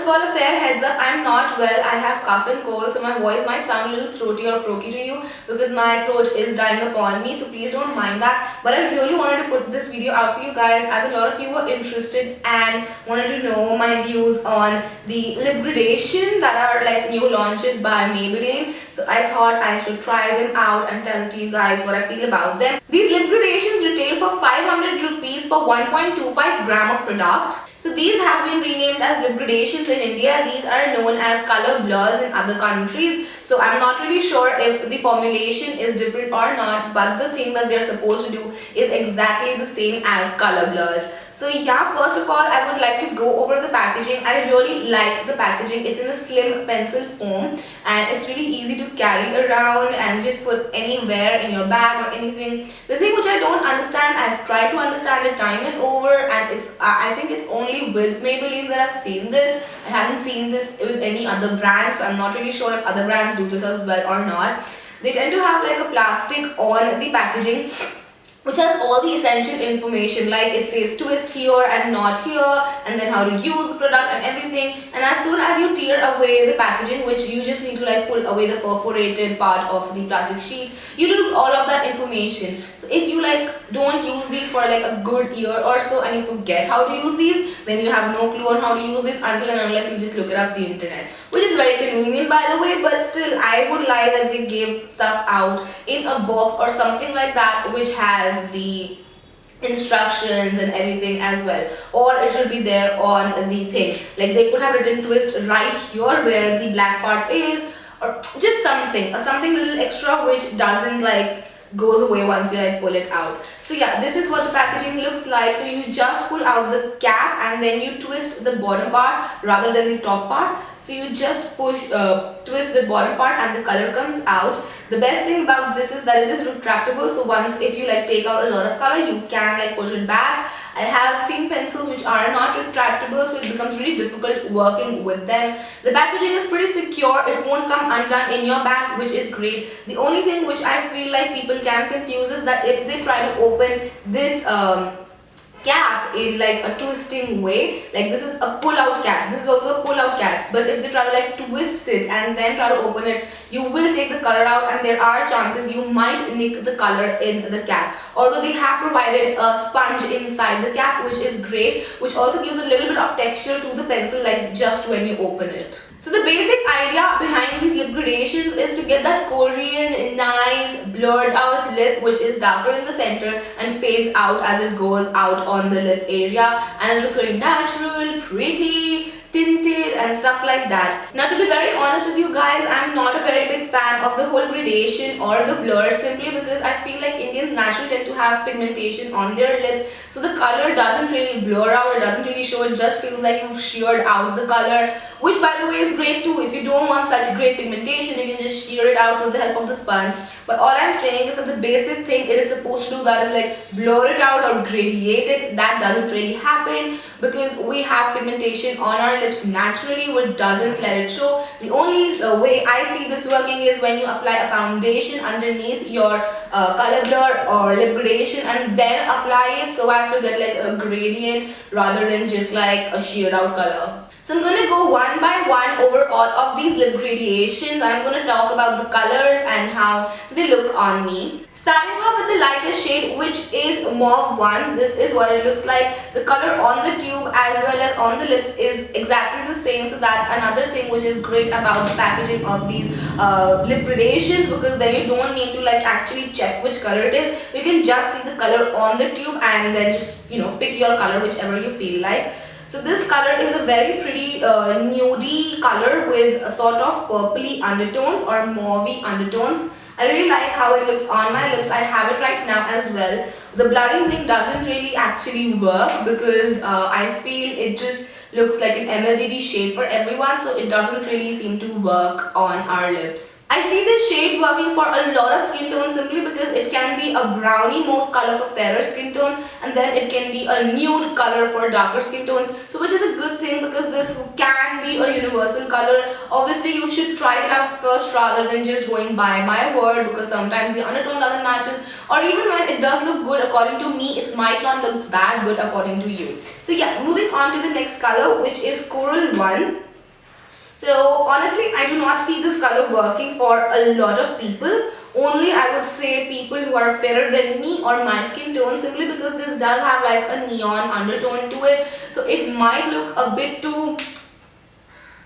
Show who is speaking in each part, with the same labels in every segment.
Speaker 1: of all, a fair heads up, I'm not well. I have cough and cold, so my voice might sound a little throaty or croaky to you because my throat is dying upon me, so please don't mind that. But I really wanted to put this video out for you guys as a lot of you were interested and wanted to know my views on the lip gradation that are like new launches by Maybelline. So I thought I should try them out and tell to you guys what I feel about them. These lip gradations retail for 500 rupees for 1.25 gram of product. So these have been renamed as lip gradations in India. These are known as color blurs in other countries. So I'm not really sure if the formulation is different or not, but the thing that they're supposed to do is exactly the same as color blurs. So yeah, first of all, I would like to go over the packaging. I really like the packaging. It's in a slim pencil form and it's really easy to carry around and just put anywhere in your bag or anything. The thing which I don't understand, I've tried to understand it time and over, and I think it's only with Maybelline that I've seen this. I haven't seen this with any other brand, so I'm not really sure if other brands do this as well or not. They tend to have like a plastic on the packaging which has all the essential information, like it says twist here and not here, and then how to use the product and everything. And as soon as you tear away the packaging, which you just need to like pull away the perforated part of the plastic sheet, you lose all of that information. So if you like don't use these for like a good year or so and you forget how to use these, then you have no clue on how to use this until and unless you just look it up the internet, which is very convenient by the way. But still, I would like that they give stuff out in a box or something like that which has the instructions and everything as well, or it should be there on the thing. Like they could have written twist right here where the black part is, or just something little extra which doesn't like goes away once you like pull it out. So yeah, this is what the packaging looks like. So you just pull out the cap and then you twist the bottom part rather than the top part. So you just twist the bottom part and the color comes out. The best thing about this is that it is retractable, so once if you like take out a lot of color, you can like push it back. I have seen pencils which are not retractable, so it becomes really difficult working with them. The packaging is pretty secure, it won't come undone in your bag, which is great. The only thing which I feel like people can confuse is that if they try to open this cap in like a twisting way, like this is a pull-out cap, this is also a pull-out cap, but if they try to like twist it and then try to open it, you will take the color out and there are chances you might nick the color in the cap. Although they have provided a sponge inside the cap, which is great, which also gives a little bit of texture to the pencil like just when you open it. So the basic idea behind these lip gradations is to get that Korean nice blurred out lip which is darker in the center and fades out as it goes out on the lip area, and it looks very natural, pretty, tinted and stuff like that. Now to be very honest with you guys, I'm not a very big fan of the whole gradation or the blur, simply because I feel like Indians naturally tend to have pigmentation on their lips, so the color doesn't really blur out, it doesn't really show, it just feels like you've sheared out the color, which by the way is great too. If you don't want such great pigmentation, you can just shear it out with the help of the sponge. But all I'm saying is that the basic thing it is supposed to do, that is like blur it out or gradiate it, that doesn't really happen because we have pigmentation on our lips naturally, which doesn't let it show. The only way I see this working is when you apply a foundation underneath your color blur or lip gradation and then apply it so as to get like a gradient rather than just like a sheared out color. So I'm going to go one by one over all of these lip gradations and I'm going to talk about the colors and how they look on me. Starting off with the lightest shade, which is Mauve 1. This is what it looks like. The color on the tube as well as on the lips is exactly the same. So that's another thing which is great about the packaging of these lip gradations, because then you don't need to like actually check which color it is. You can just see the color on the tube and then just pick your color whichever you feel like. So this color is a very pretty nudie color with a sort of purpley undertones or mauvey undertones. I really like how it looks on my lips. I have it right now as well. The blurring thing doesn't really actually work because I feel it just looks like an MLBB shade for everyone, so it doesn't really seem to work on our lips. I see this shade working for a lot of skin tones simply because it can be a brownie mauve color for fairer skin tones and then it can be a nude color for darker skin tones, so which is a good thing because this can be a universal color. Obviously you should try it out first rather than just going by my word, because sometimes the undertone doesn't matches, or even when it does look good according to me, it might not look that good according to you. So yeah, moving on to the next color, which is Coral 1. So honestly, I do not see this color working for a lot of people. Only I would say people who are fairer than me or my skin tone, simply because this does have like a neon undertone to it. So it might look a bit too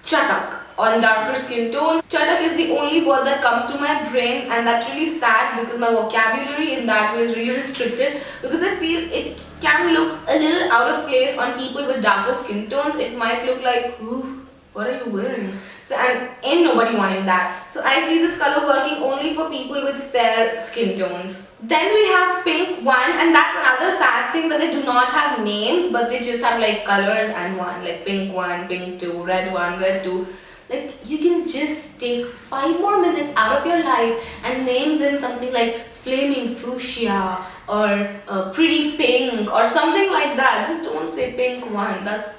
Speaker 1: chatak on darker skin tones. Chatak is the only word that comes to my brain, and that's really sad because my vocabulary in that way is really restricted, because I feel it can look a little out of place on people with darker skin tones. It might look like, ooh, what are you wearing? So, and ain't nobody wanting that. So I see this color working only for people with fair skin tones. Then we have pink one, and that's another sad thing that they do not have names, but they just have like colors and one, like pink 1, pink 2, red 1, red 2. Like, you can just take 5 more minutes out of your life and name them something like flaming fuchsia or pretty pink or something like that. Just don't say pink 1. That's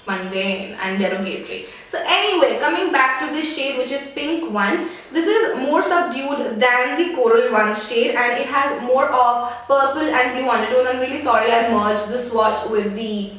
Speaker 1: mundane and derogatory. So anyway, coming back to this shade, which is pink 1, this is more subdued than the coral 1 shade, and it has more of purple and blue undertones. I'm really sorry I merged the swatch with the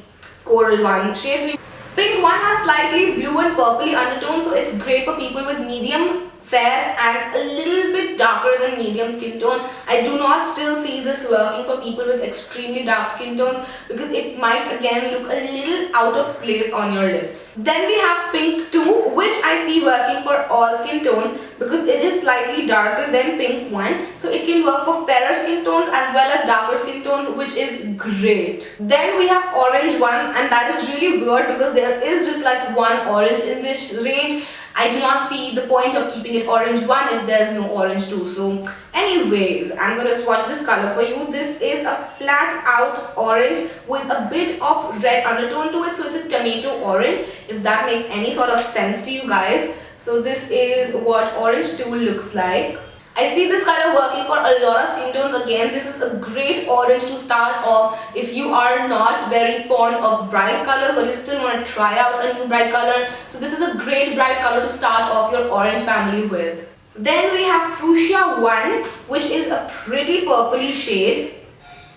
Speaker 1: coral 1 shade. So pink 1 has slightly blue and purpley undertones, so it's great for people with medium, fair and a little bit darker than medium skin tone. I do not still see this working for people with extremely dark skin tones, because it might again look a little out of place on your lips. Then we have pink 2, which I see working for all skin tones because it is slightly darker than pink 1. So it can work for fairer skin tones as well as darker skin tones, which is great. Then we have orange 1, and that is really weird because there is just like one orange in this range. I do not see the point of keeping it orange 1 if there's no orange 2. So anyways, I'm going to swatch this color for you. This is a flat out orange with a bit of red undertone to it. So it's a tomato orange, if that makes any sort of sense to you guys. So this is what orange 2 looks like. I see this color working for a lot of skin tones. Again, this is a great orange to start off if you are not very fond of bright colors but you still want to try out a new bright color. So this is a great bright color to start off your orange family with. Then we have fuchsia 1, which is a pretty purpley shade.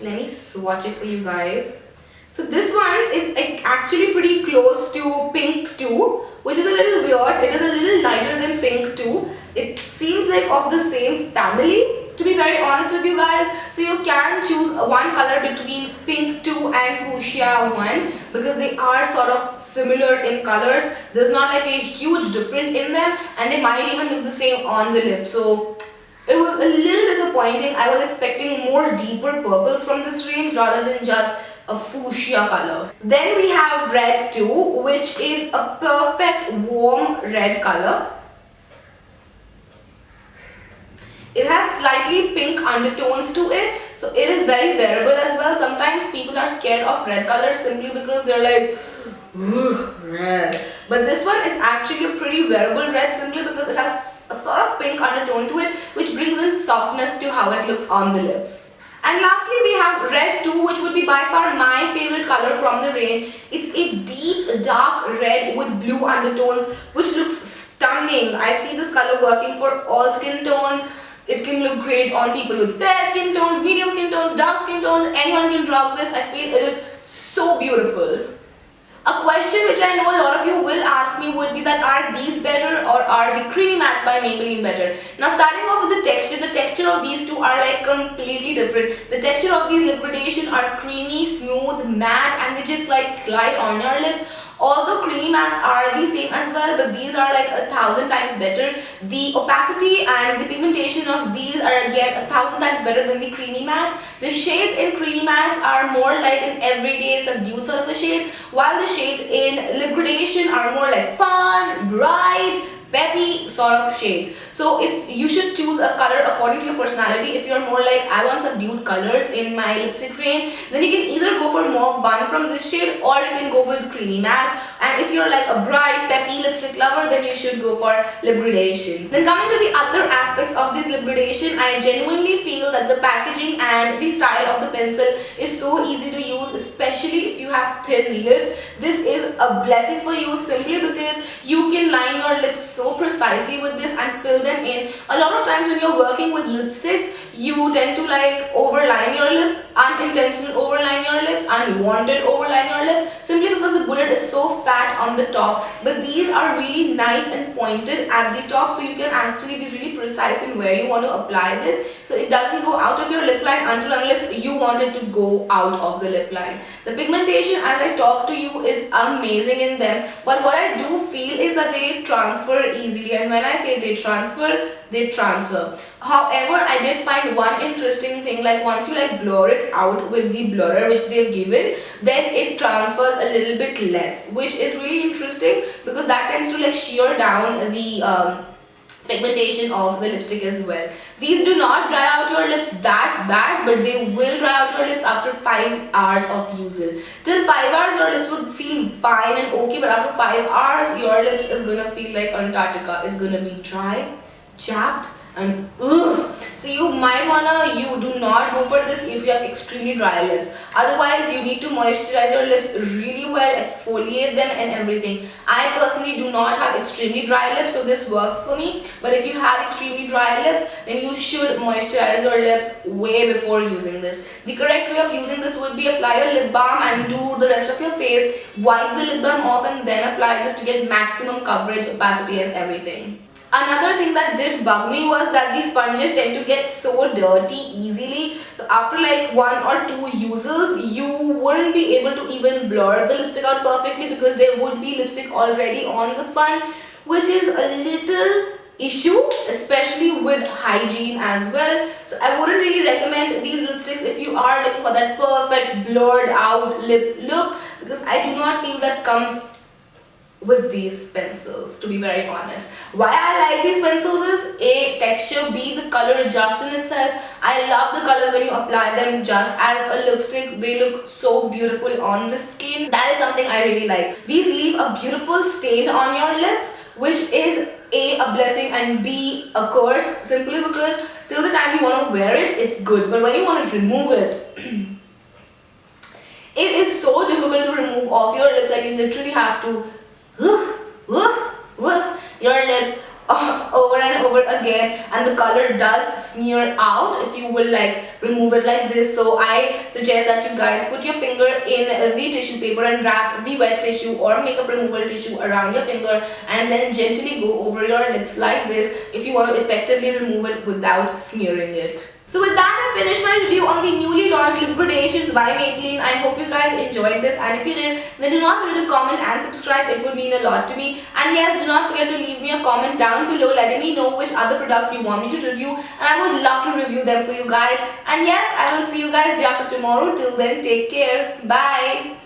Speaker 1: Let me swatch it for you guys. So this one is actually pretty close to pink 2, which is a little weird. It is a little lighter than pink 2. It seems like of the same family, to be very honest with you guys. So you can choose one color between pink 2 and fuchsia 1 because they are sort of similar in colors. There's not like a huge difference in them, and they might even look the same on the lip. So it was a little disappointing. I was expecting more deeper purples from this range rather than just a fuchsia color. Then we have red 2, which is a perfect warm red color. It has slightly pink undertones to it, so it is very wearable as well. Sometimes people are scared of red colors simply because they're like, red. But this one is actually a pretty wearable red simply because it has a sort of pink undertone to it, which brings in softness to how it looks on the lips. And lastly, we have red 2, which would be by far my favorite color from the range. It's a deep dark red with blue undertones, which looks stunning. I see this color working for all skin tones. It can look great on people with fair skin tones, medium skin tones, dark skin tones. Anyone can rock this. I feel it is so beautiful. A question which I know a lot of you will ask me would be that are these better or are the creamy mattes by Maybelline better? Now starting off with the texture of these two are like completely different. The texture of these Lipgradation are creamy, smooth, matte, and they just like glide on your lips. Although creamy mattes are the same as well, but these are like 1,000 times better. The opacity and the pigmentation of these are again 1,000 times better than the creamy mattes. The shades in creamy mattes are more like an everyday subdued sort of a shade, while the shades in Lipgradation are more like fun, bright, peppy sort of shades. So if you should choose a color according to your personality, if you're more like I want subdued colors in my lipstick range, then you can either go for more one from this shade or you can go with creamy mattes. And if you're like a bright peppy lipstick lover, then you should go for Lipgradation. Then coming to the other aspects of this Lipgradation, I genuinely feel that the packaging and the style of the pencil is so easy to use, especially if you have thin lips. This is a blessing for you simply because you can line your lips so precisely with this and fill them in. A lot of times when you're working with lipsticks, you tend to like overline your lips, unintentional overline your lips, unwanted overline your lips, simply because the bullet is so fat flat on the top, but these are really nice and pointed at the top, so you can actually be really precise in where you want to apply this. So it doesn't go out of your lip line until unless you want it to go out of the lip line. The pigmentation, as I talk to you, is amazing in them, but what I do feel is that they transfer easily, and when I say they transfer, they transfer. However, I did find one interesting thing, like once you like blur it out with the blurrer which they've given, then it transfers a little bit less, which is really interesting because that tends to like shear down the pigmentation of the lipstick as well. These do not dry out your lips that bad, but they will dry out your lips after 5 hours of usage. Till 5 hours your lips would feel fine and okay, but after 5 hours your lips is gonna feel like Antarctica. It's gonna be dry, chapped, and ugh. So you might wanna, you do not go for this if you have extremely dry lips. Otherwise, you need to moisturize your lips really well, exfoliate them and everything. I personally do not have extremely dry lips, so this works for me. But if you have extremely dry lips, then you should moisturize your lips way before using this. The correct way of using this would be apply a lip balm and do the rest of your face, wipe the lip balm off and then apply this to get maximum coverage, opacity and everything. Another thing that did bug me was that these sponges tend to get so dirty easily. So after like 1 or 2 uses, you wouldn't be able to even blur the lipstick out perfectly because there would be lipstick already on the sponge, which is a little issue, especially with hygiene as well. So I wouldn't really recommend these lipsticks if you are looking for that perfect blurred out lip look, because I do not feel that comes with these pencils, to be very honest. Why I like these pencils is A, texture, B, the color just in itself. I love the colors when you apply them just as a lipstick. They look so beautiful on the skin. That is something I really like. These leave a beautiful stain on your lips, which is A, a blessing, and B, a curse, simply because till the time you want to wear it, it's good, but when you want to remove it, it is so difficult to remove off your lips. Like you literally have to your lips over and over again, and the color does smear out if you will like remove it like this. So I suggest that you guys put your finger in the tissue paper and wrap the wet tissue or makeup removal tissue around your finger and then gently go over your lips like this if you want to effectively remove it without smearing it. So with that, I finished my review on the newly launched Lipgradations by Maybelline. I hope you guys enjoyed this, and if you did, then do not forget to comment and subscribe. It would mean a lot to me. And yes, do not forget to leave me a comment down below letting me know which other products you want me to review, and I would love to review them for you guys. And yes, I will see you guys day after tomorrow. Till then, take care. Bye.